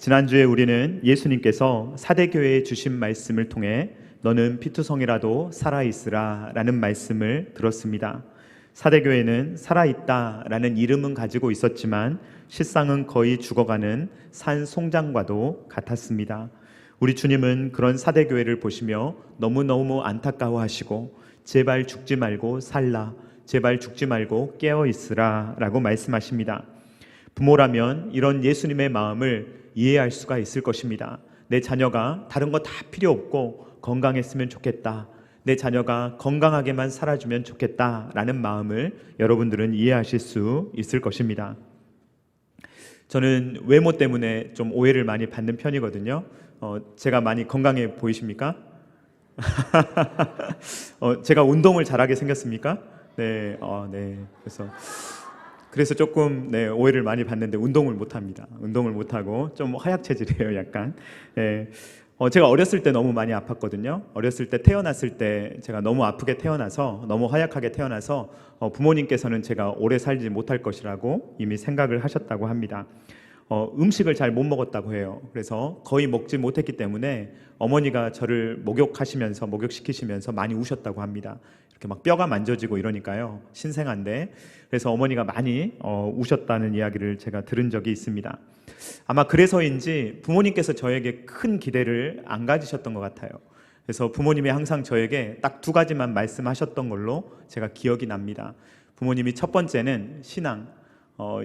지난주에 우리는 예수님께서 사대교회에 주신 말씀을 통해 너는 피투성이라도 살아있으라 라는 말씀을 들었습니다. 사대교회는 살아있다 라는 이름은 가지고 있었지만 실상은 거의 죽어가는 산 송장과도 같았습니다. 우리 주님은 그런 사대교회를 보시며 너무너무 안타까워하시고 제발 죽지 말고 살라, 제발 죽지 말고 깨어있으라 라고 말씀하십니다. 부모라면 이런 예수님의 마음을 이해할 수가 있을 것입니다. 내 자녀가 다른 거 다 필요 없고 건강했으면 좋겠다, 내 자녀가 건강하게만 살아주면 좋겠다 라는 마음을 여러분들은 이해하실 수 있을 것입니다. 저는 외모 때문에 좀 오해를 많이 받는 편이거든요. 제가 많이 건강해 보이십니까? 제가 운동을 잘하게 생겼습니까? 네, 네. 그래서 조금 오해를 많이 받는데 운동을 못합니다. 운동을 못하고 좀 허약 체질이에요, 약간. 네. 제가 어렸을 때 너무 많이 아팠거든요. 어렸을 때 태어났을 때 제가 너무 아프게 태어나서, 너무 허약하게 태어나서 부모님께서는 제가 오래 살지 못할 것이라고 이미 생각을 하셨다고 합니다. 음식을 잘 못 먹었다고 해요. 그래서 거의 먹지 못했기 때문에 어머니가 저를 목욕시키시면서 많이 우셨다고 합니다. 이렇게 막 뼈가 만져지고 이러니까요, 신생한데. 그래서 어머니가 많이 우셨다는 이야기를 제가 들은 적이 있습니다. 아마 그래서인지 부모님께서 저에게 큰 기대를 안 가지셨던 것 같아요. 그래서 부모님이 항상 저에게 딱 두 가지만 말씀하셨던 걸로 제가 기억이 납니다. 부모님이 첫 번째는 신앙,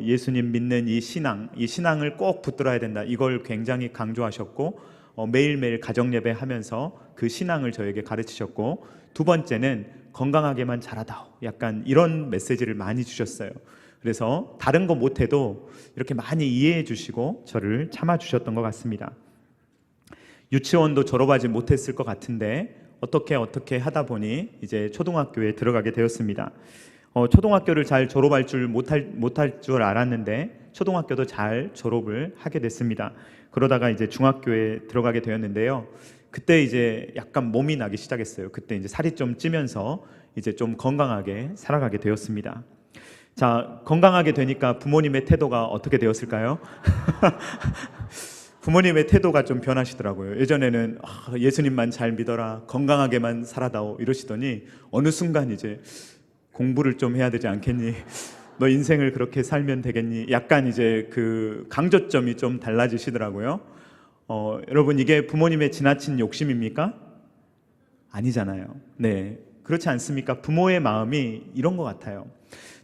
예수님 믿는 이 신앙을 꼭 붙들어야 된다, 이걸 굉장히 강조하셨고, 매일매일 가정예배 하면서 그 신앙을 저에게 가르치셨고, 두 번째는 건강하게만 자라다오, 약간 이런 메시지를 많이 주셨어요. 그래서 다른 거 못해도 이렇게 많이 이해해 주시고 저를 참아주셨던 것 같습니다. 유치원도 졸업하지 못했을 것 같은데 어떻게 하다 보니 이제 초등학교에 들어가게 되었습니다. 초등학교를 잘 졸업할 줄 못할 줄 알았는데 초등학교도 잘 졸업을 하게 됐습니다. 그러다가 이제 중학교에 들어가게 되었는데요. 그때 이제 약간 몸이 나기 시작했어요. 그때 이제 살이 좀 찌면서 이제 좀 건강하게 살아가게 되었습니다. 자, 건강하게 되니까 부모님의 태도가 어떻게 되었을까요? 부모님의 태도가 좀 변하시더라고요. 예전에는 예수님만 잘 믿어라, 건강하게만 살아다오 이러시더니 어느 순간 이제 공부를 좀 해야 되지 않겠니? 너 인생을 그렇게 살면 되겠니? 약간 이제 그 강조점이 좀 달라지시더라고요. 여러분, 이게 부모님의 지나친 욕심입니까? 아니잖아요. 네, 그렇지 않습니까? 부모의 마음이 이런 것 같아요.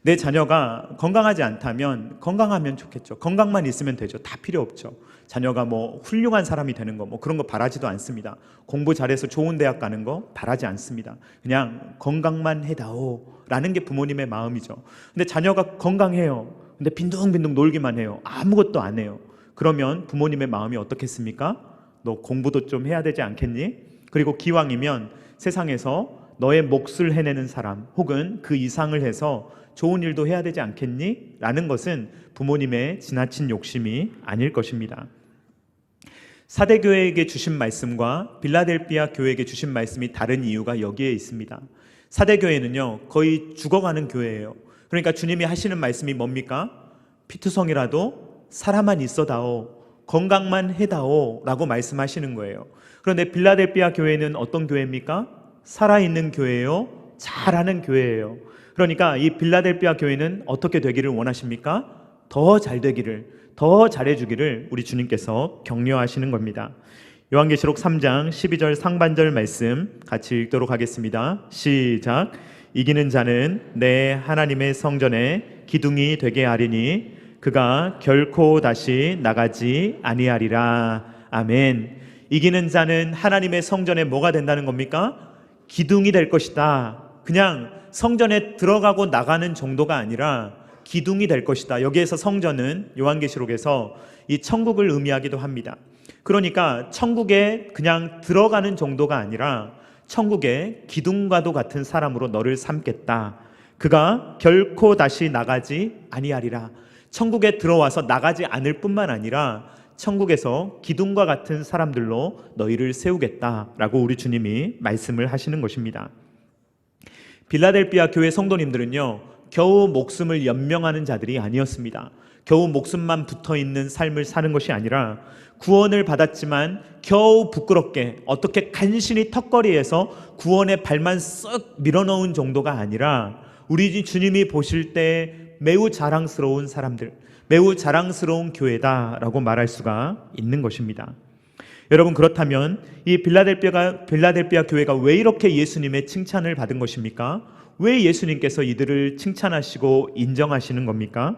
내 자녀가 건강하지 않다면 건강하면 좋겠죠. 건강만 있으면 되죠. 다 필요 없죠. 자녀가 뭐 훌륭한 사람이 되는 거, 뭐 그런 거 바라지도 않습니다. 공부 잘해서 좋은 대학 가는 거 바라지 않습니다. 그냥 건강만 해다오 라는 게 부모님의 마음이죠. 근데 자녀가 건강해요. 근데 빈둥빈둥 놀기만 해요. 아무것도 안 해요. 그러면 부모님의 마음이 어떻겠습니까? 너 공부도 좀 해야 되지 않겠니? 그리고 기왕이면 세상에서 너의 몫을 해내는 사람 혹은 그 이상을 해서 좋은 일도 해야 되지 않겠니? 라는 것은 부모님의 지나친 욕심이 아닐 것입니다. 사대교회에게 주신 말씀과 빌라델비아 교회에게 주신 말씀이 다른 이유가 여기에 있습니다. 사대교회는요, 거의 죽어가는 교회예요. 그러니까 주님이 하시는 말씀이 뭡니까? 피투성이라도 살아만 있어다오, 건강만 해다오 라고 말씀하시는 거예요. 그런데 빌라델비아 교회는 어떤 교회입니까? 살아있는 교회예요, 잘하는 교회예요. 그러니까 이 빌라델비아 교회는 어떻게 되기를 원하십니까? 더 잘 되기를, 더 잘해주기를 우리 주님께서 격려하시는 겁니다. 요한계시록 3장 12절 상반절 말씀 같이 읽도록 하겠습니다. 시작. 이기는 자는 내 하나님의 성전에 기둥이 되게 하리니 그가 결코 다시 나가지 아니하리라. 아멘. 이기는 자는 하나님의 성전에 뭐가 된다는 겁니까? 기둥이 될 것이다. 그냥 성전에 들어가고 나가는 정도가 아니라 기둥이 될 것이다. 여기에서 성전은 요한계시록에서 이 천국을 의미하기도 합니다. 그러니까 천국에 그냥 들어가는 정도가 아니라 천국의 기둥과도 같은 사람으로 너를 삼겠다. 그가 결코 다시 나가지 아니하리라. 천국에 들어와서 나가지 않을 뿐만 아니라 천국에서 기둥과 같은 사람들로 너희를 세우겠다라고 우리 주님이 말씀을 하시는 것입니다. 빌라델비아 교회 성도님들은요, 겨우 목숨을 연명하는 자들이 아니었습니다. 겨우 목숨만 붙어 있는 삶을 사는 것이 아니라 구원을 받았지만 겨우 부끄럽게 어떻게 간신히 턱걸이에서 구원의 발만 쓱 밀어넣은 정도가 아니라 우리 주님이 보실 때 매우 자랑스러운 사람들, 매우 자랑스러운 교회다라고 말할 수가 있는 것입니다. 여러분, 그렇다면 이 빌라델비아 교회가 왜 이렇게 예수님의 칭찬을 받은 것입니까? 왜 예수님께서 이들을 칭찬하시고 인정하시는 겁니까?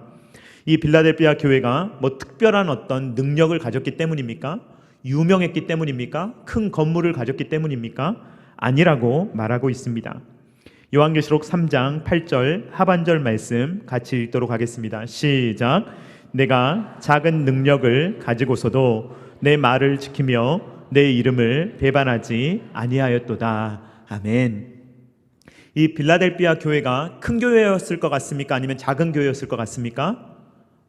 이 빌라델비아 교회가 뭐 특별한 어떤 능력을 가졌기 때문입니까? 유명했기 때문입니까? 큰 건물을 가졌기 때문입니까? 아니라고 말하고 있습니다. 요한계시록 3장 8절 하반절 말씀 같이 읽도록 하겠습니다. 시작. 내가 작은 능력을 가지고서도 내 말을 지키며 내 이름을 배반하지 아니하였도다. 아멘. 이 빌라델비아 교회가 큰 교회였을 것 같습니까? 아니면 작은 교회였을 것 같습니까?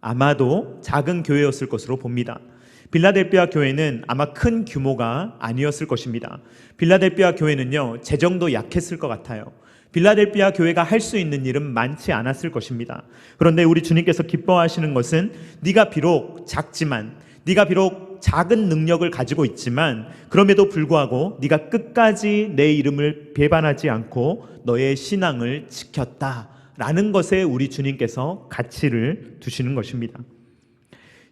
아마도 작은 교회였을 것으로 봅니다. 빌라델비아 교회는 아마 큰 규모가 아니었을 것입니다. 빌라델비아 교회는요, 재정도 약했을 것 같아요. 빌라델비아 교회가 할 수 있는 일은 많지 않았을 것입니다. 그런데 우리 주님께서 기뻐하시는 것은 네가 비록 작지만, 네가 비록 작은 능력을 가지고 있지만 그럼에도 불구하고 네가 끝까지 내 이름을 배반하지 않고 너의 신앙을 지켰다라는 것에 우리 주님께서 가치를 두시는 것입니다.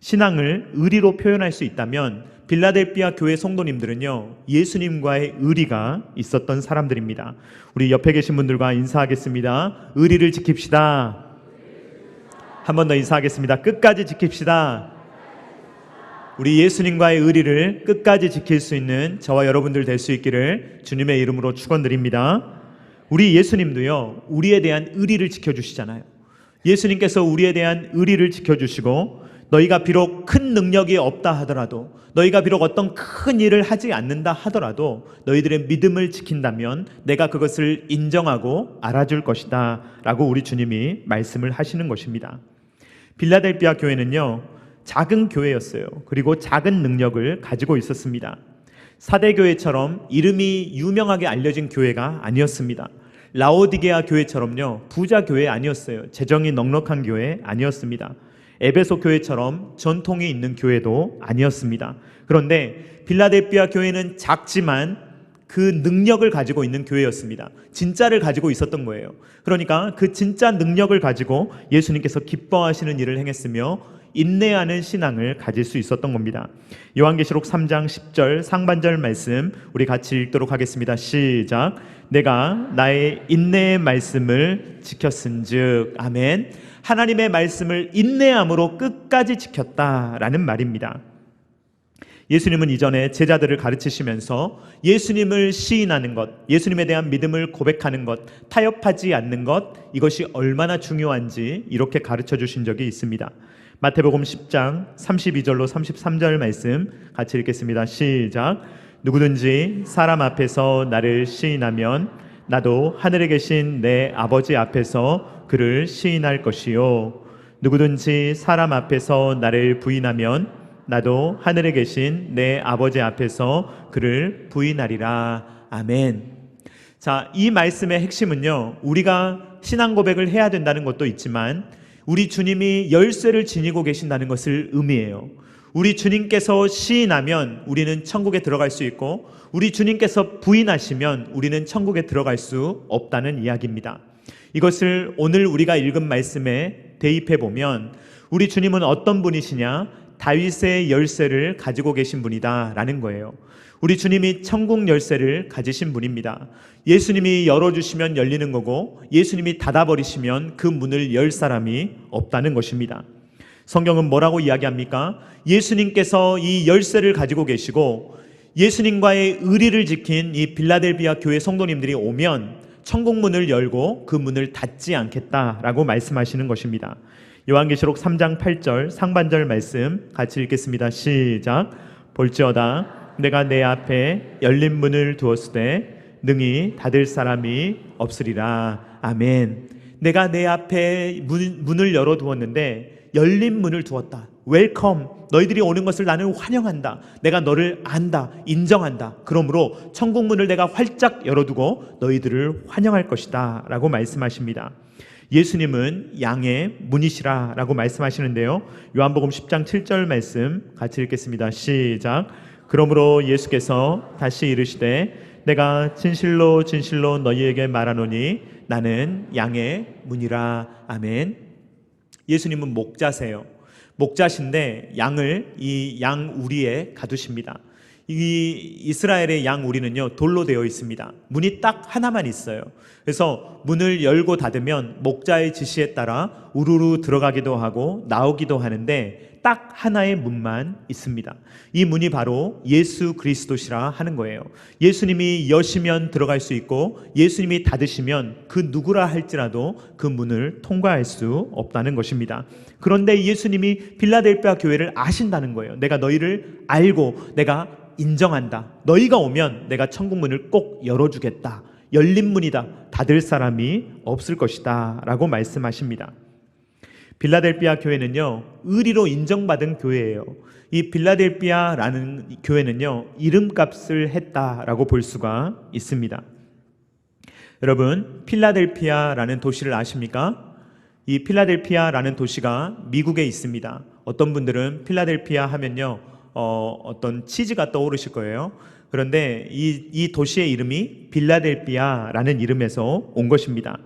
신앙을 의리로 표현할 수 있다면 빌라델비아 교회 성도님들은요, 예수님과의 의리가 있었던 사람들입니다. 우리 옆에 계신 분들과 인사하겠습니다. 의리를 지킵시다. 한 번 더 인사하겠습니다. 끝까지 지킵시다. 우리 예수님과의 의리를 끝까지 지킬 수 있는 저와 여러분들 될 수 있기를 주님의 이름으로 축원드립니다. 우리 예수님도요, 우리에 대한 의리를 지켜주시잖아요. 예수님께서 우리에 대한 의리를 지켜주시고, 너희가 비록 큰 능력이 없다 하더라도, 너희가 비록 어떤 큰 일을 하지 않는다 하더라도 너희들의 믿음을 지킨다면 내가 그것을 인정하고 알아줄 것이다 라고 우리 주님이 말씀을 하시는 것입니다. 빌라델비아 교회는요, 작은 교회였어요. 그리고 작은 능력을 가지고 있었습니다. 사대교회처럼 이름이 유명하게 알려진 교회가 아니었습니다. 라오디게아 교회처럼요, 부자 교회 아니었어요. 재정이 넉넉한 교회 아니었습니다. 에베소 교회처럼 전통이 있는 교회도 아니었습니다. 그런데 빌라델비아 교회는 작지만 그 능력을 가지고 있는 교회였습니다. 진짜를 가지고 있었던 거예요. 그러니까 그 진짜 능력을 가지고 예수님께서 기뻐하시는 일을 행했으며 인내하는 신앙을 가질 수 있었던 겁니다. 요한계시록 3장 10절 상반절 말씀 우리 같이 읽도록 하겠습니다. 시작. 내가 나의 인내의 말씀을 지켰은즉. 아멘. 하나님의 말씀을 인내함으로 끝까지 지켰다라는 말입니다. 예수님은 이전에 제자들을 가르치시면서 예수님을 시인하는 것, 예수님에 대한 믿음을 고백하는 것, 타협하지 않는 것, 이것이 얼마나 중요한지 이렇게 가르쳐 주신 적이 있습니다. 마태복음 10장 32절로 33절 말씀 같이 읽겠습니다. 시작. 누구든지 사람 앞에서 나를 시인하면 나도 하늘에 계신 내 아버지 앞에서 그를 시인할 것이요, 누구든지 사람 앞에서 나를 부인하면 나도 하늘에 계신 내 아버지 앞에서 그를 부인하리라. 아멘. 자, 이 말씀의 핵심은요, 우리가 신앙 고백을 해야 된다는 것도 있지만 우리 주님이 열쇠를 지니고 계신다는 것을 의미해요. 우리 주님께서 시인하면 우리는 천국에 들어갈 수 있고, 우리 주님께서 부인하시면 우리는 천국에 들어갈 수 없다는 이야기입니다. 이것을 오늘 우리가 읽은 말씀에 대입해 보면 우리 주님은 어떤 분이시냐? 다윗의 열쇠를 가지고 계신 분이다라는 거예요. 우리 주님이 천국 열쇠를 가지신 분입니다. 예수님이 열어주시면 열리는 거고, 예수님이 닫아버리시면 그 문을 열 사람이 없다는 것입니다. 성경은 뭐라고 이야기합니까? 예수님께서 이 열쇠를 가지고 계시고 예수님과의 의리를 지킨 이 빌라델비아 교회 성도님들이 오면 천국 문을 열고 그 문을 닫지 않겠다라고 말씀하시는 것입니다. 요한계시록 3장 8절 상반절 말씀 같이 읽겠습니다. 시작. 볼지어다 내가 내 앞에 열린 문을 두었으되 능히 닫을 사람이 없으리라. 아멘. 내가 내 앞에 문을 열어두었는데 열린 문을 두었다. 웰컴. 너희들이 오는 것을 나는 환영한다. 내가 너를 안다. 인정한다. 그러므로 천국 문을 내가 활짝 열어두고 너희들을 환영할 것이다 라고 말씀하십니다. 예수님은 양의 문이시라 라고 말씀하시는데요. 요한복음 10장 7절 말씀 같이 읽겠습니다. 시작. 그러므로 예수께서 다시 이르시되 내가 진실로 진실로 너희에게 말하노니 나는 양의 문이라. 아멘. 예수님은 목자세요. 목자신데 양을 이 양 우리에 가두십니다. 이 이스라엘의 양 우리는요, 돌로 되어 있습니다. 문이 딱 하나만 있어요. 그래서 문을 열고 닫으면 목자의 지시에 따라 우르르 들어가기도 하고 나오기도 하는데 딱 하나의 문만 있습니다. 이 문이 바로 예수 그리스도시라 하는 거예요. 예수님이 여시면 들어갈 수 있고 예수님이 닫으시면 그 누구라 할지라도 그 문을 통과할 수 없다는 것입니다. 그런데 예수님이 필라델피아 교회를 아신다는 거예요. 내가 너희를 알고 내가 인정한다. 너희가 오면 내가 천국 문을 꼭 열어주겠다. 열린 문이다. 닫을 사람이 없을 것이다 라고 말씀하십니다. 빌라델피아 교회는요, 의리로 인정받은 교회예요. 이 빌라델피아라는 교회는요, 이름값을 했다라고 볼 수가 있습니다. 여러분, 필라델피아라는 도시를 아십니까? 이 필라델피아라는 도시가 미국에 있습니다. 어떤 분들은 필라델피아 하면요, 어떤 치즈가 떠오르실 거예요. 그런데 이 도시의 이름이 빌라델피아라는 이름에서 온 것입니다.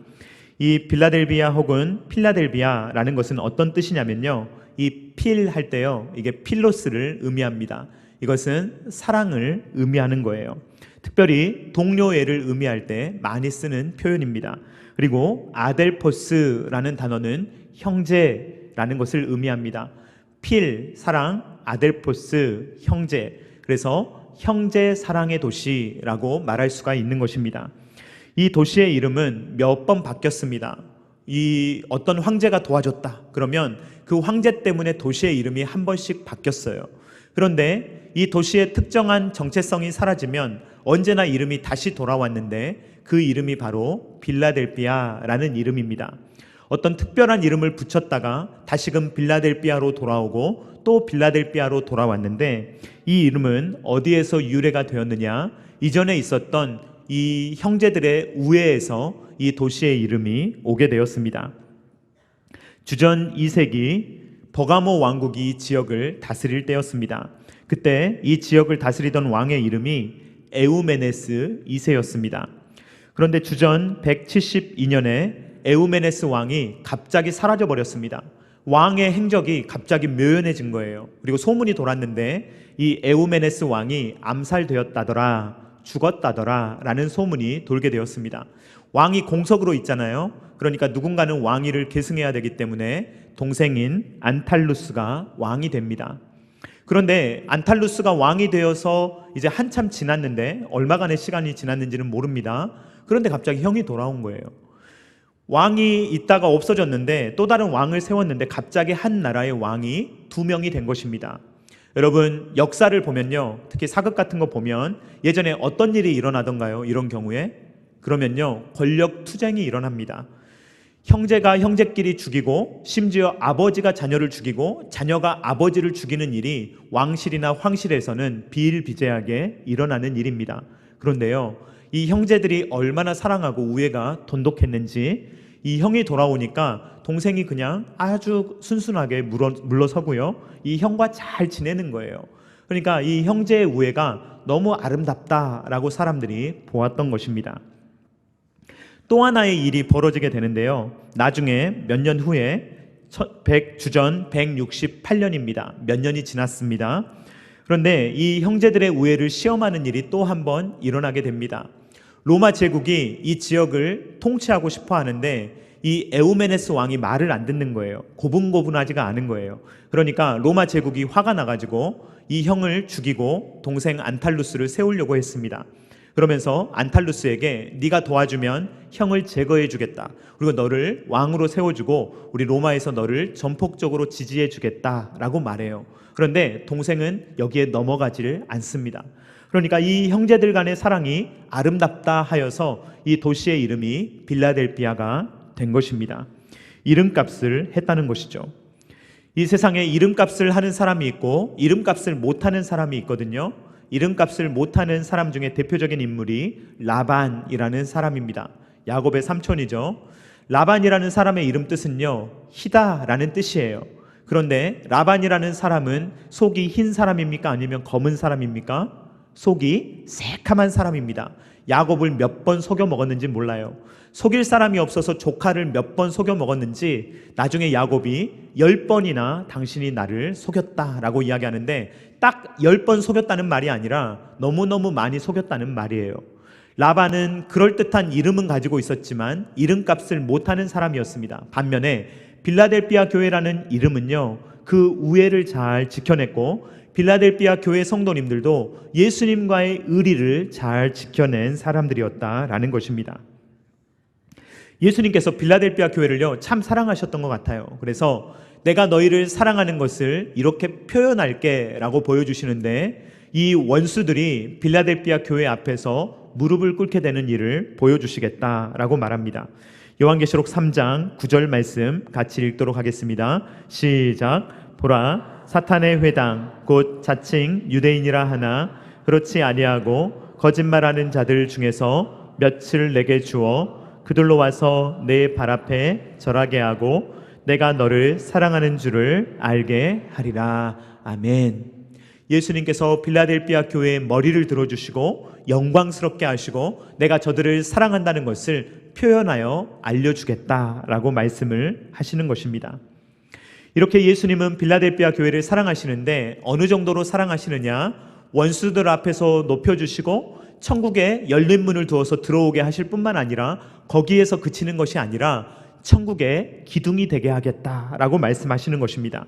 이 빌라델비아 혹은 필라델비아라는 것은 어떤 뜻이냐면요, 이 필 할 때요, 이게 필로스를 의미합니다. 이것은 사랑을 의미하는 거예요. 특별히 동료애를 의미할 때 많이 쓰는 표현입니다. 그리고 아델포스라는 단어는 형제라는 것을 의미합니다. 필, 사랑, 아델포스, 형제. 그래서 형제 사랑의 도시라고 말할 수가 있는 것입니다. 이 도시의 이름은 몇 번 바뀌었습니다. 이 어떤 황제가 도와줬다 그러면 그 황제 때문에 도시의 이름이 한 번씩 바뀌었어요. 그런데 이 도시의 특정한 정체성이 사라지면 언제나 이름이 다시 돌아왔는데 그 이름이 바로 빌라델피아라는 이름입니다. 어떤 특별한 이름을 붙였다가 다시금 빌라델피아로 돌아오고 또 빌라델피아로 돌아왔는데 이 이름은 어디에서 유래가 되었느냐? 이전에 있었던 이 형제들의 우애에서 이 도시의 이름이 오게 되었습니다. 주전 2세기 버가모 왕국이 이 지역을 다스릴 때였습니다. 그때 이 지역을 다스리던 왕의 이름이 에우메네스 2세였습니다. 그런데 주전 172년에 에우메네스 왕이 갑자기 사라져 버렸습니다. 왕의 행적이 갑자기 묘연해진 거예요. 그리고 소문이 돌았는데 이 에우메네스 왕이 암살되었다더라, 죽었다더라 라는 소문이 돌게 되었습니다. 왕이 공석으로 있잖아요. 그러니까 누군가는 왕위를 계승해야 되기 때문에 동생인 안탈루스가 왕이 됩니다. 그런데 안탈루스가 왕이 되어서 이제 한참 지났는데 얼마간의 시간이 지났는지는 모릅니다. 그런데 갑자기 형이 돌아온 거예요. 왕이 있다가 없어졌는데 또 다른 왕을 세웠는데 갑자기 한 나라의 왕이 2명이 된 것입니다. 여러분, 역사를 보면요, 특히 사극 같은 거 보면 예전에 어떤 일이 일어나던가요? 이런 경우에 그러면요, 권력 투쟁이 일어납니다. 형제가 형제끼리 죽이고 심지어 아버지가 자녀를 죽이고 자녀가 아버지를 죽이는 일이 왕실이나 황실에서는 비일비재하게 일어나는 일입니다. 그런데요, 이 형제들이 얼마나 사랑하고 우애가 돈독했는지 이 형이 돌아오니까 동생이 그냥 아주 순순하게 물러서고요, 이 형과 잘 지내는 거예요. 그러니까 이 형제의 우애가 너무 아름답다라고 사람들이 보았던 것입니다. 또 하나의 일이 벌어지게 되는데요, 나중에 몇 년 후에 주전 168년입니다. 몇 년이 지났습니다. 그런데 이 형제들의 우애를 시험하는 일이 또 한 번 일어나게 됩니다. 로마 제국이 이 지역을 통치하고 싶어 하는데 이 에우메네스 왕이 말을 안 듣는 거예요. 고분고분하지가 않은 거예요. 그러니까 로마 제국이 화가 나가지고 이 형을 죽이고 동생 안탈루스를 세우려고 했습니다. 그러면서 안탈루스에게 네가 도와주면 형을 제거해 주겠다, 그리고 너를 왕으로 세워주고 우리 로마에서 너를 전폭적으로 지지해 주겠다라고 말해요. 그런데 동생은 여기에 넘어가지를 않습니다. 그러니까 이 형제들 간의 사랑이 아름답다 하여서 이 도시의 이름이 빌라델피아가 된 것입니다. 이름값을 했다는 것이죠. 이 세상에 이름값을 하는 사람이 있고 이름값을 못하는 사람이 있거든요. 이름값을 못하는 사람 중에 대표적인 인물이 라반이라는 사람입니다. 야곱의 삼촌이죠. 라반이라는 사람의 이름 뜻은요, 희다라는 뜻이에요. 그런데 라반이라는 사람은 속이 흰 사람입니까? 아니면 검은 사람입니까? 속이 새카만 사람입니다. 야곱을 몇 번 속여 먹었는지 몰라요. 속일 사람이 없어서 조카를 몇 번 속여 먹었는지 나중에 야곱이 10번이나 당신이 나를 속였다라고 이야기하는데, 딱 10번 속였다는 말이 아니라 너무너무 많이 속였다는 말이에요. 라반은 그럴듯한 이름은 가지고 있었지만 이름값을 못하는 사람이었습니다. 반면에 빌라델비아 교회라는 이름은요, 그 우애를 잘 지켜냈고 빌라델비아 교회 성도님들도 예수님과의 의리를 잘 지켜낸 사람들이었다라는 것입니다. 예수님께서 빌라델비아 교회를요, 참 사랑하셨던 것 같아요. 그래서 내가 너희를 사랑하는 것을 이렇게 표현할게 라고 보여주시는데, 이 원수들이 빌라델비아 교회 앞에서 무릎을 꿇게 되는 일을 보여주시겠다라고 말합니다. 요한계시록 3장 9절 말씀 같이 읽도록 하겠습니다. 시작. 보라, 사탄의 회당 곧 자칭 유대인이라 하나 그렇지 아니하고 거짓말하는 자들 중에서 며칠 내게 주어 그들로 와서 내 발 앞에 절하게 하고 내가 너를 사랑하는 줄을 알게 하리라. 아멘. 예수님께서 빌라델비아 교회의 머리를 들어주시고 영광스럽게 하시고 내가 저들을 사랑한다는 것을 표현하여 알려주겠다라고 말씀을 하시는 것입니다. 이렇게 예수님은 빌라델비아 교회를 사랑하시는데 어느 정도로 사랑하시느냐? 원수들 앞에서 높여주시고 천국에 열린 문을 두어서 들어오게 하실 뿐만 아니라 거기에서 그치는 것이 아니라 천국의 기둥이 되게 하겠다라고 말씀하시는 것입니다.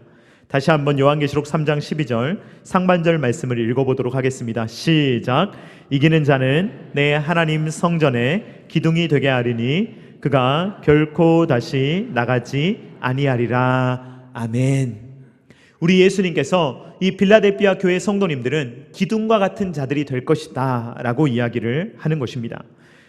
다시 한번 요한계시록 3장 12절 상반절 말씀을 읽어보도록 하겠습니다. 시작. 이기는 자는 내 하나님 성전에 기둥이 되게 하리니 그가 결코 다시 나가지 아니하리라. 아멘. 우리 예수님께서 이 빌라델비아 교회 성도님들은 기둥과 같은 자들이 될 것이다 라고 이야기를 하는 것입니다.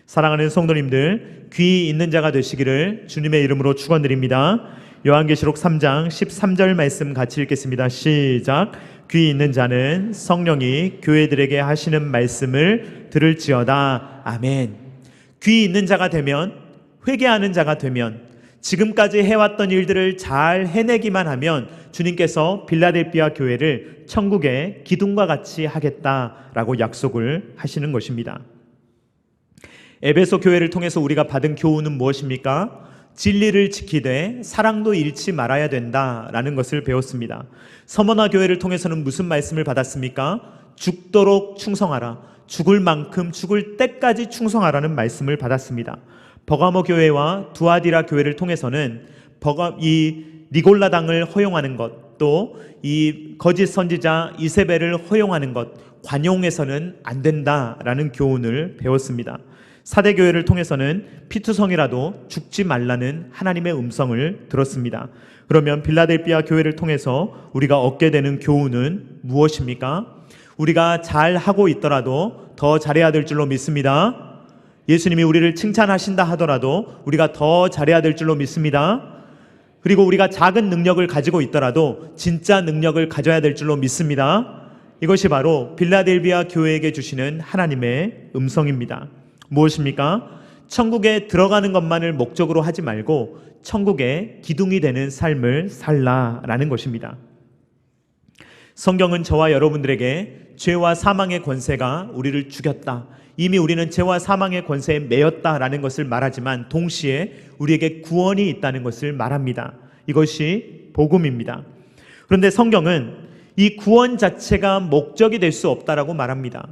사랑하는 성도님들, 귀 있는 자가 되시기를 주님의 이름으로 축원드립니다. 요한계시록 3장 13절 말씀 같이 읽겠습니다. 시작. 귀 있는 자는 성령이 교회들에게 하시는 말씀을 들을지어다. 아멘. 귀 있는 자가 되면, 회개하는 자가 되면, 지금까지 해왔던 일들을 잘 해내기만 하면 주님께서 빌라델비아 교회를 천국의 기둥과 같이 하겠다라고 약속을 하시는 것입니다. 에베소 교회를 통해서 우리가 받은 교훈은 무엇입니까? 진리를 지키되 사랑도 잃지 말아야 된다라는 것을 배웠습니다. 서머나 교회를 통해서는 무슨 말씀을 받았습니까? 죽도록 충성하라. 죽을 만큼 죽을 때까지 충성하라는 말씀을 받았습니다. 버가모 교회와 두아디라 교회를 통해서는 이 니골라당을 허용하는 것, 또 이 거짓 선지자 이세벨을 허용하는 것, 관용해서는 안 된다라는 교훈을 배웠습니다. 사대교회를 통해서는 피투성이라도 죽지 말라는 하나님의 음성을 들었습니다. 그러면 빌라델비아 교회를 통해서 우리가 얻게 되는 교훈은 무엇입니까? 우리가 잘하고 있더라도 더 잘해야 될 줄로 믿습니다. 예수님이 우리를 칭찬하신다 하더라도 우리가 더 잘해야 될 줄로 믿습니다. 그리고 우리가 작은 능력을 가지고 있더라도 진짜 능력을 가져야 될 줄로 믿습니다. 이것이 바로 빌라델비아 교회에게 주시는 하나님의 음성입니다. 무엇입니까? 천국에 들어가는 것만을 목적으로 하지 말고 천국의 기둥이 되는 삶을 살라라는 것입니다. 성경은 저와 여러분들에게 죄와 사망의 권세가 우리를 죽였다, 이미 우리는 죄와 사망의 권세에 매였다라는 것을 말하지만 동시에 우리에게 구원이 있다는 것을 말합니다. 이것이 복음입니다. 그런데 성경은 이 구원 자체가 목적이 될 수 없다라고 말합니다.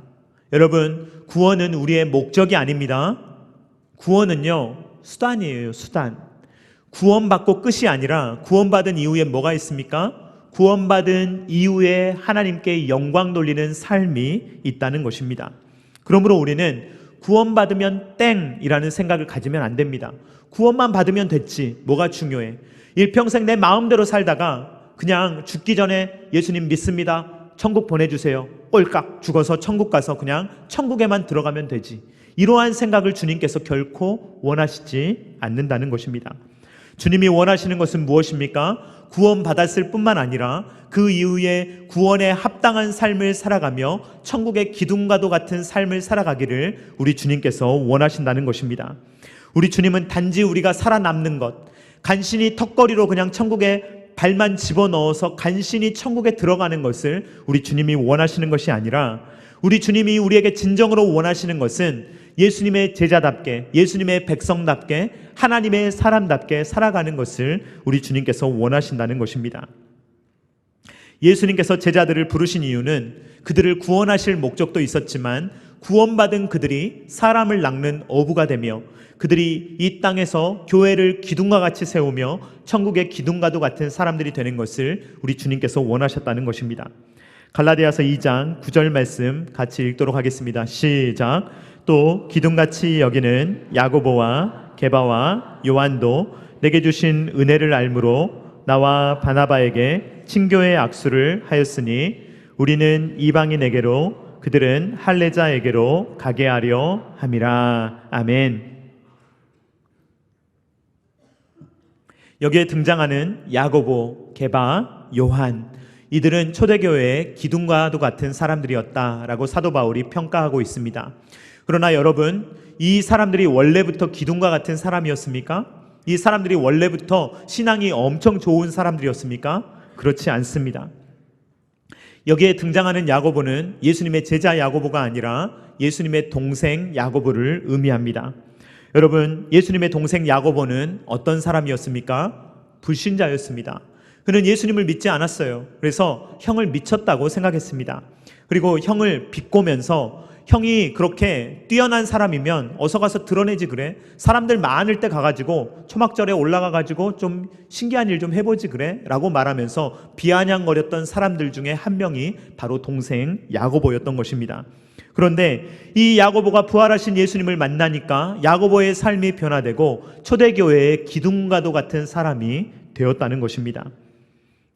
여러분, 구원은 우리의 목적이 아닙니다. 구원은요, 수단이에요, 수단. 구원받고 끝이 아니라 구원받은 이후에 뭐가 있습니까? 구원받은 이후에 하나님께 영광 돌리는 삶이 있다는 것입니다. 그러므로 우리는 구원받으면 땡이라는 생각을 가지면 안 됩니다. 구원만 받으면 됐지, 뭐가 중요해? 일평생 내 마음대로 살다가 그냥 죽기 전에 예수님 믿습니다, 천국 보내주세요, 꼴깍 죽어서 천국 가서 그냥 천국에만 들어가면 되지, 이러한 생각을 주님께서 결코 원하시지 않는다는 것입니다. 주님이 원하시는 것은 무엇입니까? 구원받았을 뿐만 아니라 그 이후에 구원에 합당한 삶을 살아가며 천국의 기둥과도 같은 삶을 살아가기를 우리 주님께서 원하신다는 것입니다. 우리 주님은 단지 우리가 살아남는 것, 간신히 턱걸이로 그냥 천국에 발만 집어넣어서 간신히 천국에 들어가는 것을 우리 주님이 원하시는 것이 아니라, 우리 주님이 우리에게 진정으로 원하시는 것은 예수님의 제자답게, 예수님의 백성답게, 하나님의 사람답게 살아가는 것을 우리 주님께서 원하신다는 것입니다. 예수님께서 제자들을 부르신 이유는 그들을 구원하실 목적도 있었지만, 구원받은 그들이 사람을 낚는 어부가 되며 그들이 이 땅에서 교회를 기둥과 같이 세우며 천국의 기둥과도 같은 사람들이 되는 것을 우리 주님께서 원하셨다는 것입니다. 갈라디아서 2장 9절 말씀 같이 읽도록 하겠습니다. 시작. 또 기둥같이 여기는 야고보와 게바와 요한도 내게 주신 은혜를 알므로 나와 바나바에게 친교의 악수를 하였으니 우리는 이방인에게로 그들은 할례자에게로 가게 하려 함이라. 아멘. 여기에 등장하는 야고보, 게바, 요한, 이들은 초대교회의 기둥과도 같은 사람들이었다라고 사도 바울이 평가하고 있습니다. 그러나 여러분, 이 사람들이 원래부터 기둥과 같은 사람이었습니까? 이 사람들이 원래부터 신앙이 엄청 좋은 사람들이었습니까? 그렇지 않습니다. 여기에 등장하는 야고보는 예수님의 제자 야고보가 아니라 예수님의 동생 야고보를 의미합니다. 여러분, 예수님의 동생 야고보는 어떤 사람이었습니까? 불신자였습니다. 그는 예수님을 믿지 않았어요. 그래서 형을 미쳤다고 생각했습니다. 그리고 형을 비꼬면서 형이 그렇게 뛰어난 사람이면 어서 가서 드러내지 그래? 사람들 많을 때 가가지고 초막절에 올라가가지고 좀 신기한 일 좀 해보지 그래? 라고 말하면서 비아냥거렸던 사람들 중에 한 명이 바로 동생 야고보였던 것입니다. 그런데 이 야고보가 부활하신 예수님을 만나니까 야고보의 삶이 변화되고 초대교회의 기둥과도 같은 사람이 되었다는 것입니다.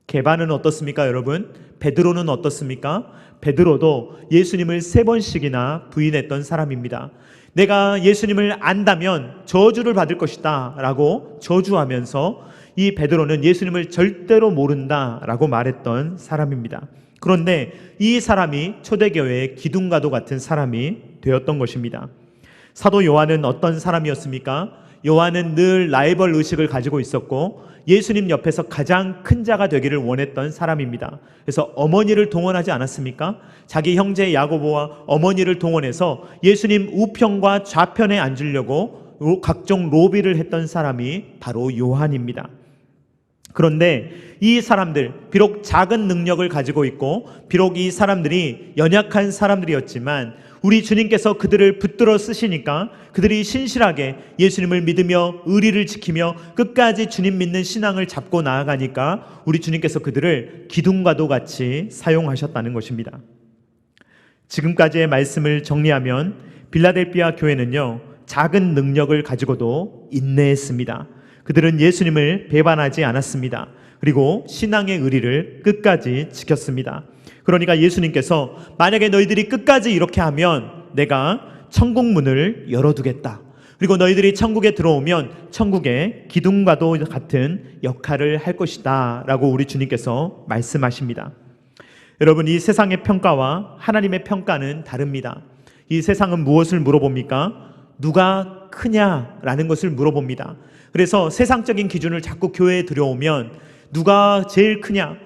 게바는 어떻습니까, 여러분? 베드로는 어떻습니까? 베드로도 예수님을 3번씩이나 부인했던 사람입니다. 내가 예수님을 안다면 저주를 받을 것이다 라고 저주하면서 이 베드로는 예수님을 절대로 모른다 라고 말했던 사람입니다. 그런데 이 사람이 초대교회의 기둥과도 같은 사람이 되었던 것입니다. 사도 요한은 어떤 사람이었습니까? 요한은 늘 라이벌 의식을 가지고 있었고 예수님 옆에서 가장 큰 자가 되기를 원했던 사람입니다. 그래서 어머니를 동원하지 않았습니까? 자기 형제 야고보와 어머니를 동원해서 예수님 우편과 좌편에 앉으려고 각종 로비를 했던 사람이 바로 요한입니다. 그런데 이 사람들, 비록 작은 능력을 가지고 있고 비록 이 사람들이 연약한 사람들이었지만 우리 주님께서 그들을 붙들어 쓰시니까 그들이 신실하게 예수님을 믿으며 의리를 지키며 끝까지 주님 믿는 신앙을 잡고 나아가니까 우리 주님께서 그들을 기둥과도 같이 사용하셨다는 것입니다. 지금까지의 말씀을 정리하면 빌라델비아 교회는요, 작은 능력을 가지고도 인내했습니다. 그들은 예수님을 배반하지 않았습니다. 그리고 신앙의 의리를 끝까지 지켰습니다. 그러니까 예수님께서 만약에 너희들이 끝까지 이렇게 하면 내가 천국 문을 열어두겠다. 그리고 너희들이 천국에 들어오면 천국의 기둥과도 같은 역할을 할 것이다 라고 우리 주님께서 말씀하십니다. 여러분, 이 세상의 평가와 하나님의 평가는 다릅니다. 이 세상은 무엇을 물어봅니까? 누가 크냐라는 것을 물어봅니다. 그래서 세상적인 기준을 자꾸 교회에 들여오면 누가 제일 크냐?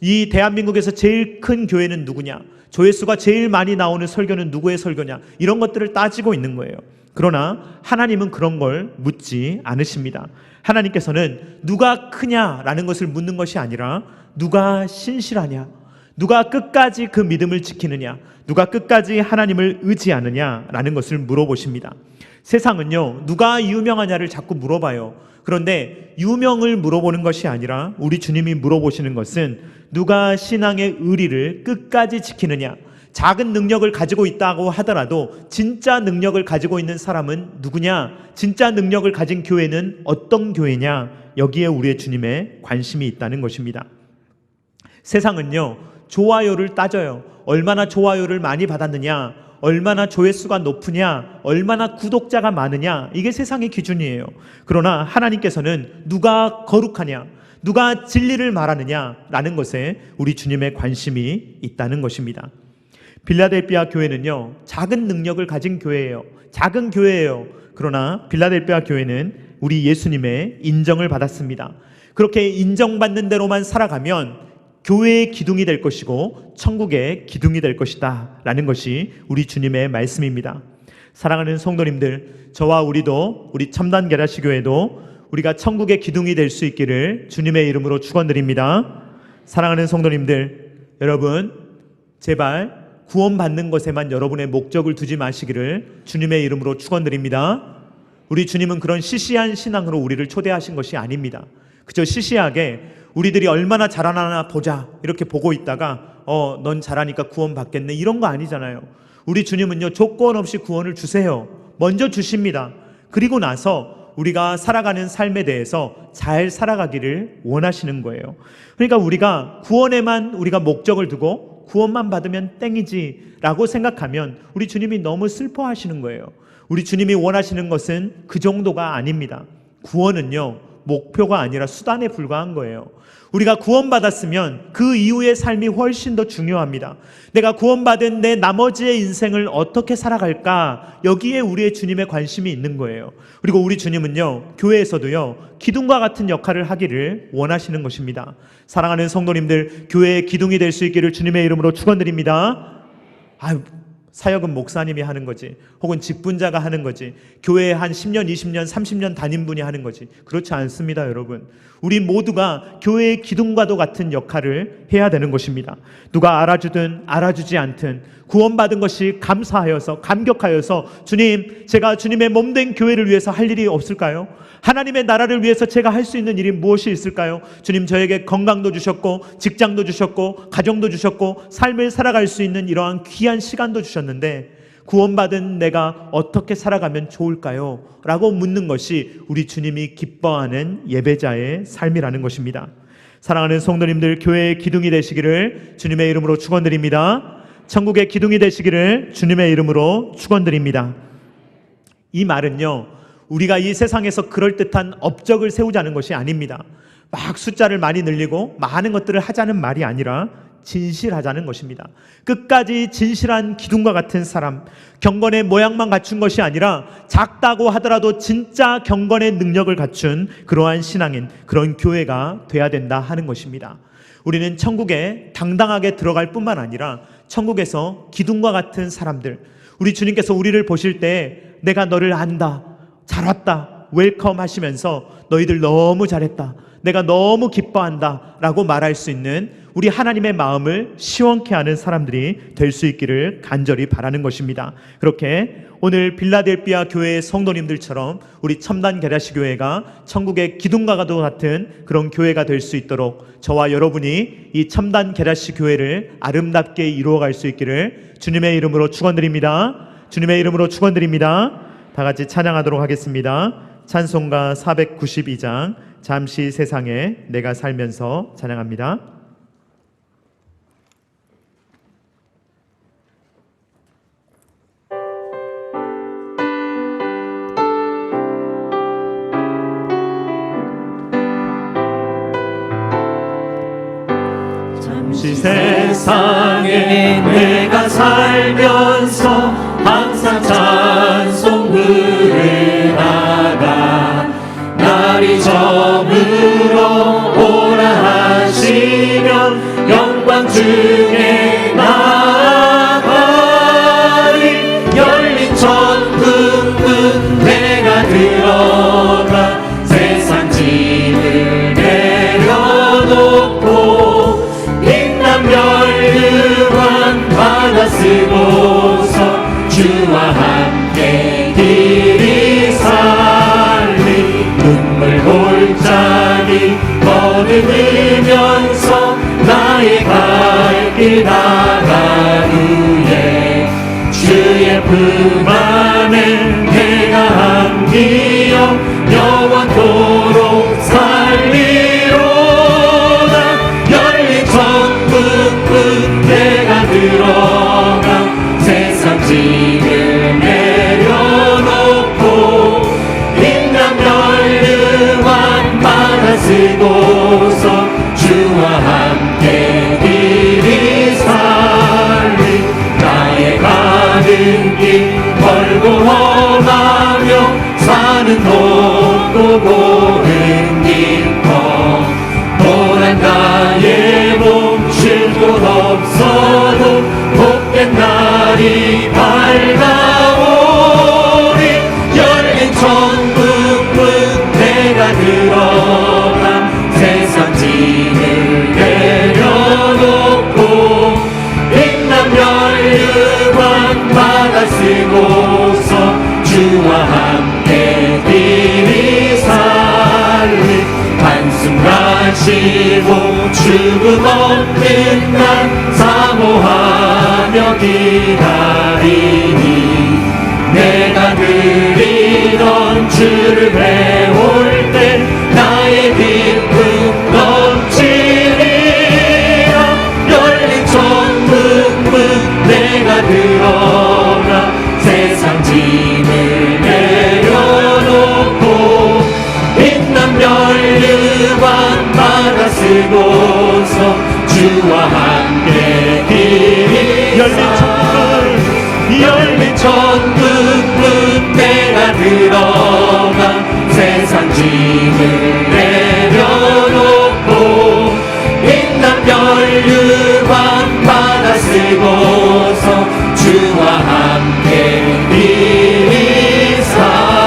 이 대한민국에서 제일 큰 교회는 누구냐? 조회수가 제일 많이 나오는 설교는 누구의 설교냐? 이런 것들을 따지고 있는 거예요. 그러나 하나님은 그런 걸 묻지 않으십니다. 하나님께서는 누가 크냐라는 것을 묻는 것이 아니라 누가 신실하냐? 누가 끝까지 그 믿음을 지키느냐? 누가 끝까지 하나님을 의지하느냐라는 것을 물어보십니다. 세상은요, 누가 유명하냐를 자꾸 물어봐요. 그런데 유명을 물어보는 것이 아니라 우리 주님이 물어보시는 것은 누가 신앙의 의리를 끝까지 지키느냐. 작은 능력을 가지고 있다고 하더라도 진짜 능력을 가지고 있는 사람은 누구냐? 진짜 능력을 가진 교회는 어떤 교회냐? 여기에 우리의 주님의 관심이 있다는 것입니다. 세상은요, 좋아요를 따져요. 얼마나 좋아요를 많이 받았느냐, 얼마나 조회수가 높으냐, 얼마나 구독자가 많으냐, 이게 세상의 기준이에요. 그러나 하나님께서는 누가 거룩하냐, 누가 진리를 말하느냐라는 것에 우리 주님의 관심이 있다는 것입니다. 빌라델비아 교회는요, 작은 능력을 가진 교회예요. 작은 교회예요. 그러나 빌라델비아 교회는 우리 예수님의 인정을 받았습니다. 그렇게 인정받는 대로만 살아가면 교회의 기둥이 될 것이고 천국의 기둥이 될 것이다 라는 것이 우리 주님의 말씀입니다. 사랑하는 성도님들, 저와 우리도, 우리 첨단 게라시 교회도 우리가 천국의 기둥이 될 수 있기를 주님의 이름으로 축원드립니다. 사랑하는 성도님들, 여러분 제발 구원받는 것에만 여러분의 목적을 두지 마시기를 주님의 이름으로 축원드립니다. 우리 주님은 그런 시시한 신앙으로 우리를 초대하신 것이 아닙니다. 그저 시시하게 우리들이 얼마나 잘하나 보자 이렇게 보고 있다가 넌 잘하니까 구원받겠네 이런 거 아니잖아요. 우리 주님은요, 조건 없이 구원을 주세요. 먼저 주십니다. 그리고 나서 우리가 살아가는 삶에 대해서 잘 살아가기를 원하시는 거예요. 그러니까 우리가 구원에만 우리가 목적을 두고 구원만 받으면 땡이지 라고 생각하면 우리 주님이 너무 슬퍼하시는 거예요. 우리 주님이 원하시는 것은 그 정도가 아닙니다. 구원은요, 목표가 아니라 수단에 불과한 거예요. 우리가 구원받았으면 그 이후의 삶이 훨씬 더 중요합니다. 내가 구원받은 내 나머지의 인생을 어떻게 살아갈까, 여기에 우리의 주님의 관심이 있는 거예요. 그리고 우리 주님은요, 교회에서도요, 기둥과 같은 역할을 하기를 원하시는 것입니다. 사랑하는 성도님들, 교회의 기둥이 될 수 있기를 주님의 이름으로 축원드립니다. 사역은 목사님이 하는 거지, 혹은 직분자가 하는 거지, 교회에 한 10년, 20년, 30년 다닌 분이 하는 거지. 그렇지 않습니다, 여러분. 우리 모두가 교회의 기둥과도 같은 역할을 해야 되는 것입니다. 누가 알아주든 알아주지 않든 구원받은 것이 감사하여서, 감격하여서 주님, 제가 주님의 몸된 교회를 위해서 할 일이 없을까요? 하나님의 나라를 위해서 제가 할 수 있는 일이 무엇이 있을까요? 주님, 저에게 건강도 주셨고 직장도 주셨고 가정도 주셨고 삶을 살아갈 수 있는 이러한 귀한 시간도 주셨는데 구원받은 내가 어떻게 살아가면 좋을까요? 라고 묻는 것이 우리 주님이 기뻐하는 예배자의 삶이라는 것입니다. 사랑하는 성도님들, 교회의 기둥이 되시기를 주님의 이름으로 축원드립니다. 천국의 기둥이 되시기를 주님의 이름으로 축원드립니다. 이 말은요, 우리가 이 세상에서 그럴듯한 업적을 세우자는 것이 아닙니다. 막 숫자를 많이 늘리고 많은 것들을 하자는 말이 아니라 진실하자는 것입니다. 끝까지 진실한 기둥과 같은 사람, 경건의 모양만 갖춘 것이 아니라 작다고 하더라도 진짜 경건의 능력을 갖춘 그러한 신앙인, 그런 교회가 돼야 된다 하는 것입니다. 우리는 천국에 당당하게 들어갈 뿐만 아니라 천국에서 기둥과 같은 사람들, 우리 주님께서 우리를 보실 때 내가 너를 안다, 잘 왔다, 웰컴 하시면서 너희들 너무 잘했다, 내가 너무 기뻐한다 라고 말할 수 있는 우리 하나님의 마음을 시원케 하는 사람들이 될 수 있기를 간절히 바라는 것입니다. 그렇게 오늘 빌라델비아 교회의 성도님들처럼 우리 첨단 게라시 교회가 천국의 기둥과도 같은 그런 교회가 될 수 있도록 저와 여러분이 이 첨단 게라시 교회를 아름답게 이루어갈 수 있기를 주님의 이름으로 축원드립니다. 주님의 이름으로 축원드립니다. 다 같이 찬양하도록 하겠습니다. 찬송가 492장 잠시 세상에 내가 살면서 찬양합니다. 잠시 세상에 내가 살면서 항상 찬송 부르다가 날이 저물어 오라 하시면 영광 중에 나가리. 열린 천국문 내가 들어가 세상 짐을 내려놓고 빛난 멸류관 받아 쓰고서 주와 함께 길이 살리. 눈물 골짜기 거듭으면서 나의 갈 길 나간 후에 주의 품 안에 내가 함기어 영원토록 살리로다. 열린 천국문 내가 들어가 세상 짐을 내려놓고 빛난 멸류관 받아 쓰고서 주와 함께 길이 살리. 보고 흥기고 고난가에 멈출 곳 없어도 복된 날이 밝아오리. 열린 천국 문 내가 들어가 세상 짐을 내려놓고 빛난 멸류관 바다 쓰고서 주와 함께 길이 살리. 한순간 쉬고 죽음 없는 날 사모하며 기다리니 내가 그리던 주를 배울 때 나의 기쁨 넘치리라. 열린 천국 문 내가 들어가 세상 짐을 내려놓고 빛난 멸류관 바다 쓰고서 주와 함께 길이 열린 천국 문 내가 들어가 세상 짐을 내려놓고 빛난 멸류관 바다 쓰고서 주와 함께 길이 살리.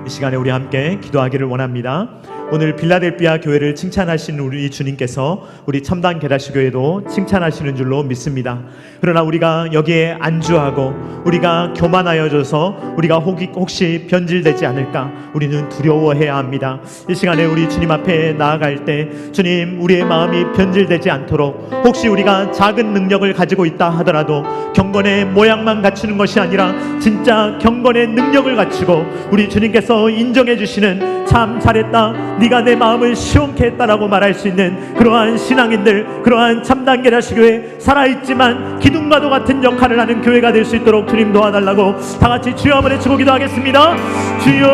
이 시간에 우리 함께 기도하기를 원합니다. 오늘 빌라델비아 교회를 칭찬하신 우리 주님께서 우리 첨단 계다시 교회도 칭찬하시는 줄로 믿습니다. 그러나 우리가 여기에 안주하고 우리가 교만하여져서 우리가 혹시 변질되지 않을까 우리는 두려워해야 합니다. 이 시간에 우리 주님 앞에 나아갈 때 주님, 우리의 마음이 변질되지 않도록 혹시 우리가 작은 능력을 가지고 있다 하더라도 경건의 모양만 갖추는 것이 아니라 진짜 경건의 능력을 갖추고 우리 주님께서 인정해 주시는 참 잘했다, 네가 내 마음을 시원케 했다라고 말할 수 있는 그러한 신앙인들, 그러한 참단 계다시 교회, 살아있지만 기둥과도 같은 역할을 하는 교회가 될 수 있도록 주님 도와달라고 다 같이 주여 한번 외치고 기도하겠습니다. 주여.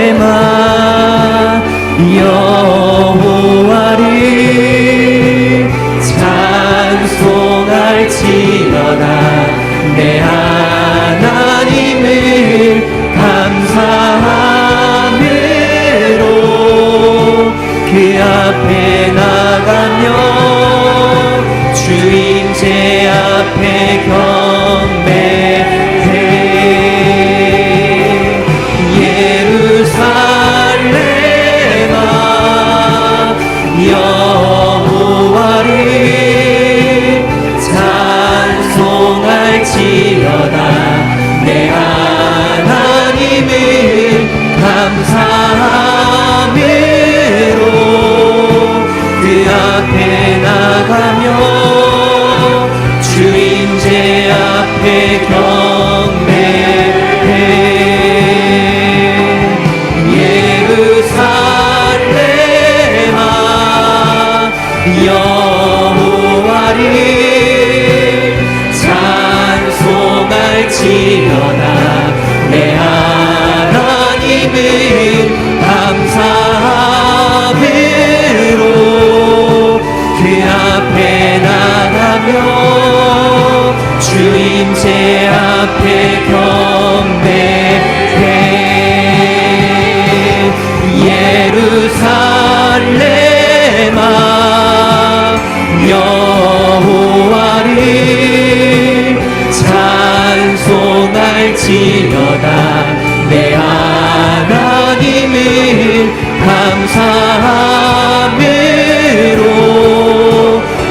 예루살렘아 여호와를 찬송할지어다. 내 하나님을 감사함으로 그 앞에 나가며 주임제 앞에 경배해. 예루살렘아 여호와를 찬송할지어다. 내 하나님을 감사함으로 그 앞에 나가며 주임제 앞에 경배해. 예루살렘아 여호와를 찬송할지어다. 내 하나님을 감사함으로 그 앞에 나가며 주임제 앞에 경배해. 예루살렘아 여호와를 찬송할지어다. 내 하나님을 감사함으로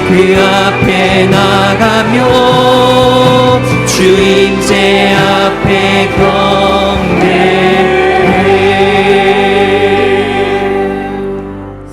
그 앞에 나가며 주임제 앞에 경배해.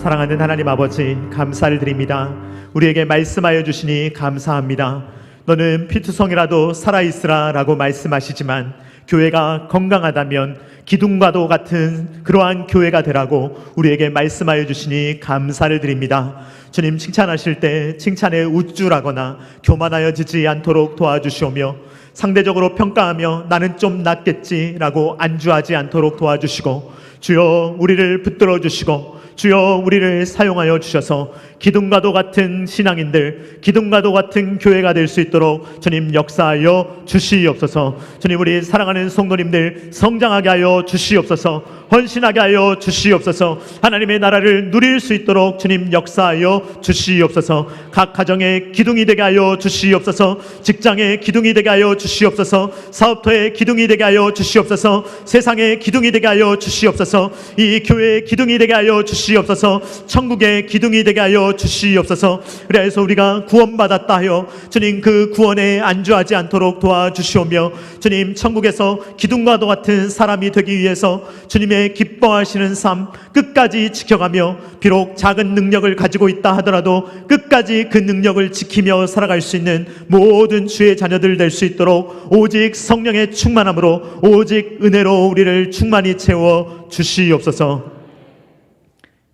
사랑하는 하나님 아버지, 감사를 드립니다. 우리에게 말씀하여 주시니 감사합니다. 너는 피투성이라도 살아있으라 라고 말씀하시지만 교회가 건강하다면 기둥과도 같은 그러한 교회가 되라고 우리에게 말씀하여 주시니 감사를 드립니다. 주님, 칭찬하실 때 칭찬에 우쭐하거나 교만하여지지 않도록 도와주시오며 상대적으로 평가하며 나는 좀 낫겠지라고 안주하지 않도록 도와주시고 주여 우리를 붙들어 주시고 주여 우리를 사용하여 주셔서 기둥과도 같은 신앙인들, 기둥과도 같은 교회가 될 수 있도록 주님 역사하여 주시옵소서. 주님, 우리 사랑하는 성도님들 성장하게 하여 주시옵소서. 헌신하게 하여 주시옵소서. 하나님의 나라를 누릴 수 있도록 주님 역사하여 주시옵소서. 각 가정의 기둥이 되게 하여 주시옵소서. 직장의 기둥이 되게 하여 주시옵소서. 사업터의 기둥이 되게 하여 주시옵소서. 세상의 기둥이 되게 하여 주시옵소서. 이 교회의 기둥이 되게 하여 주시옵소서. 천국의 기둥이 되게 하여 주시옵소서. 그래서 우리가 구원받았다 하여 주님 그 구원에 안주하지 않도록 도와주시오며 주님 천국에서 기둥과도 같은 사람이 되기 위해서 주님의 기뻐하시는 삶 끝까지 지켜가며 비록 작은 능력을 가지고 있다 하더라도 끝까지 그 능력을 지키며 살아갈 수 있는 모든 주의 자녀들 될 수 있도록 오직 성령의 충만함으로 오직 은혜로 우리를 충만히 채워 주시옵소서.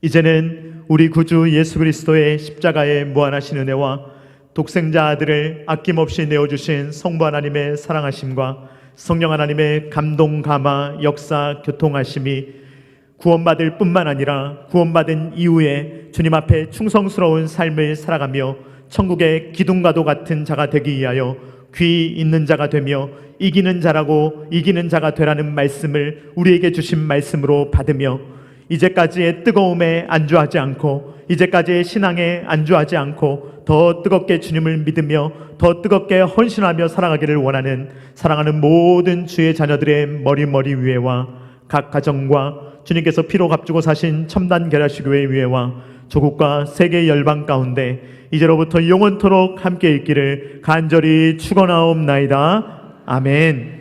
이제는 우리 구주 예수 그리스도의 십자가의 무한하신 은혜와 독생자 아들을 아낌없이 내어주신 성부 하나님의 사랑하심과 성령 하나님의 감동, 감화, 역사, 교통하심이 구원받을 뿐만 아니라 구원받은 이후에 주님 앞에 충성스러운 삶을 살아가며 천국의 기둥과도 같은 자가 되기 위하여 귀 있는 자가 되며 이기는 자라고 이기는 자가 되라는 말씀을 우리에게 주신 말씀으로 받으며 이제까지의 뜨거움에 안주하지 않고 이제까지의 신앙에 안주하지 않고 더 뜨겁게 주님을 믿으며 더 뜨겁게 헌신하며 살아가기를 원하는 사랑하는 모든 주의 자녀들의 머리 위에와 각 가정과 주님께서 피로 값주고 사신 첨단 계략교회 위에와 조국과 세계 열방 가운데 이제로부터 영원토록 함께 있기를 간절히 축원하옵나이다. 아멘.